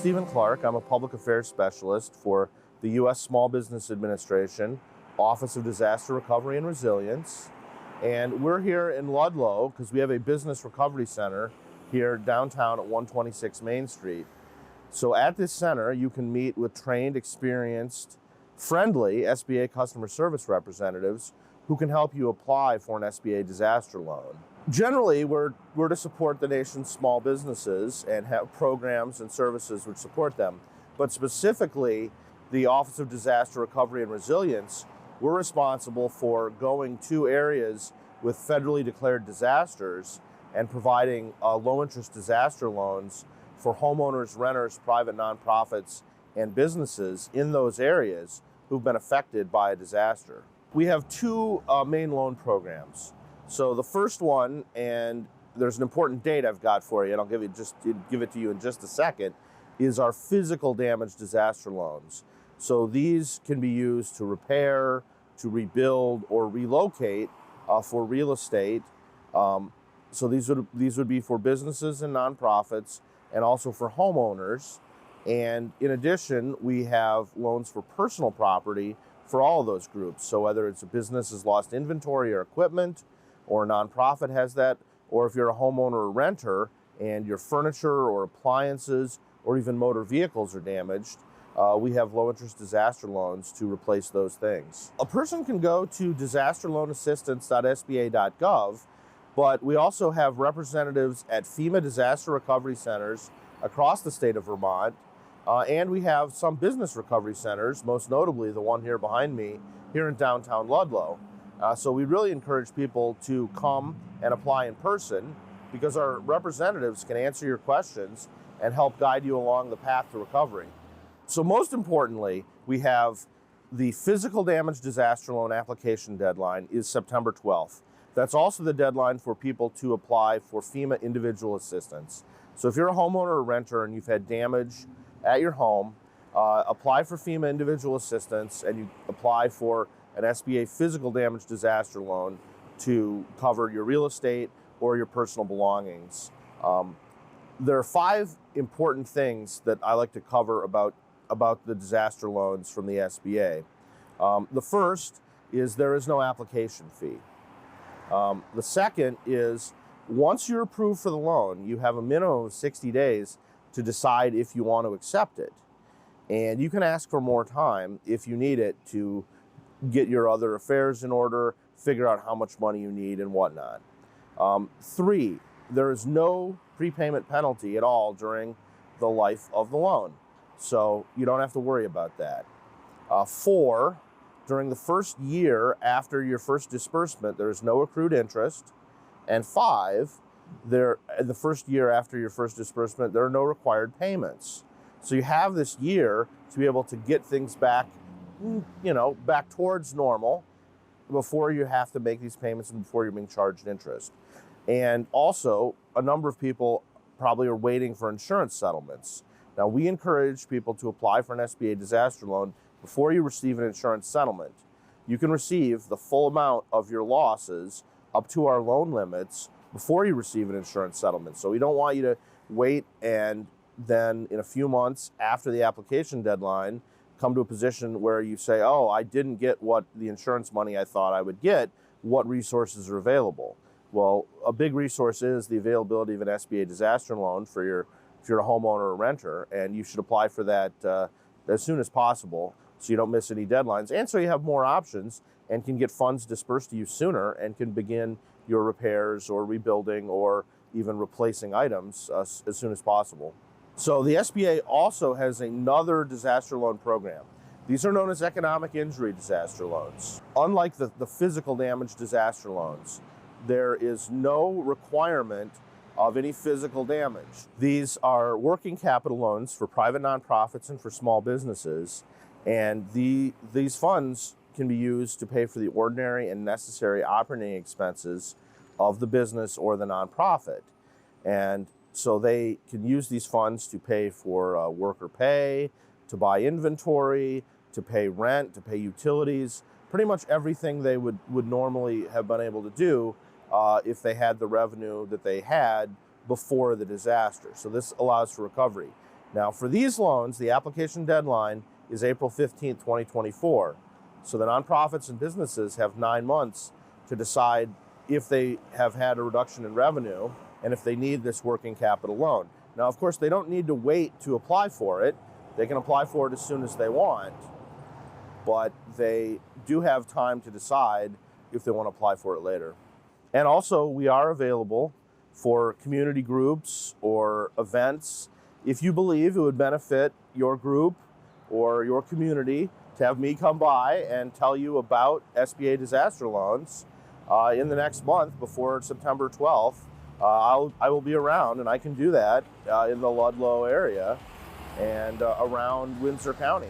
Stephen Clark. I'm a public affairs specialist for the U.S. Small Business Administration, Office of Disaster Recovery and Resilience. And we're here in Ludlow because we have a business recovery center here downtown at 126 Main Street. So at this center, you can meet with trained, experienced, friendly SBA customer service representatives who can help you apply for an SBA disaster loan. Generally, we're to support the nation's small businesses and have programs and services which support them. But specifically, the Office of Disaster Recovery and Resilience, we're responsible for going to areas with federally declared disasters and providing low-interest disaster loans for homeowners, renters, private nonprofits, and businesses in those areas who've been affected by a disaster. We have two main loan programs. So the first one, and there's an important date I've got for you, and I'll give it to you in just a second, is our physical damage disaster loans. So these can be used to repair, to rebuild, or relocate for real estate. So these would be for businesses and nonprofits, and also for homeowners. And in addition, we have loans for personal property for all of those groups. So whether it's a business has lost inventory or equipment, or a nonprofit has that, or if you're a homeowner or renter and your furniture or appliances or even motor vehicles are damaged, we have low-interest disaster loans to replace those things. A person can go to disasterloanassistance.sba.gov, but we also have representatives at FEMA disaster recovery centers across the state of Vermont, and we have some business recovery centers, most notably the one here behind me, here in downtown Ludlow. So we really encourage people to come and apply in person because our representatives can answer your questions and help guide you along the path to recovery. So most importantly, we have the physical damage disaster loan application deadline is September 12th. That's also the deadline for people to apply for FEMA individual assistance. So if you're a homeowner or renter and you've had damage at your home, apply for FEMA individual assistance, and you apply for an SBA physical damage disaster loan to cover your real estate or your personal belongings. There are 5 important things that I like to cover about the disaster loans from the SBA. The first is there is no application fee. The second is once you're approved for the loan, you have a minimum of 60 days to decide if you want to accept it. And you can ask for more time if you need it to get your other affairs in order, figure out how much money you need and whatnot. 3, there is no prepayment penalty at all during the life of the loan. So you don't have to worry about that. 4, during the first year after your first disbursement, there is no accrued interest. And 5, in the first year after your first disbursement, there are no required payments. So you have this year to be able to get things back towards normal before you have to make these payments and before you're being charged interest. And also, a number of people probably are waiting for insurance settlements. Now, we encourage people to apply for an SBA disaster loan before you receive an insurance settlement. You can receive the full amount of your losses up to our loan limits before you receive an insurance settlement. So we don't want you to wait and then in a few months after the application deadline, come to a position where you say, oh, I didn't get what the insurance money I thought I would get. What resources are available? Well, a big resource is the availability of an SBA disaster loan if you're a homeowner or renter, and you should apply for that as soon as possible so you don't miss any deadlines, and so you have more options and can get funds dispersed to you sooner and can begin your repairs or rebuilding or even replacing items as soon as possible. So the SBA also has another disaster loan program. These are known as economic injury disaster loans. Unlike the physical damage disaster loans, there is no requirement of any physical damage. These are working capital loans for private nonprofits and for small businesses, and these funds can be used to pay for the ordinary and necessary operating expenses of the business or the nonprofit. And so they can use these funds to pay for worker pay, to buy inventory, to pay rent, to pay utilities, pretty much everything they would normally have been able to do if they had the revenue that they had before the disaster. So this allows for recovery. Now, for these loans, the application deadline is April 15th, 2024. So the nonprofits and businesses have 9 months to decide if they have had a reduction in revenue and if they need this working capital loan. Now, of course, they don't need to wait to apply for it. They can apply for it as soon as they want, but they do have time to decide if they want to apply for it later. And also, we are available for community groups or events. If you believe it would benefit your group or your community to have me come by and tell you about SBA disaster loans in the next month before September 12th, I will be around, and I can do that in the Ludlow area and around Windsor County.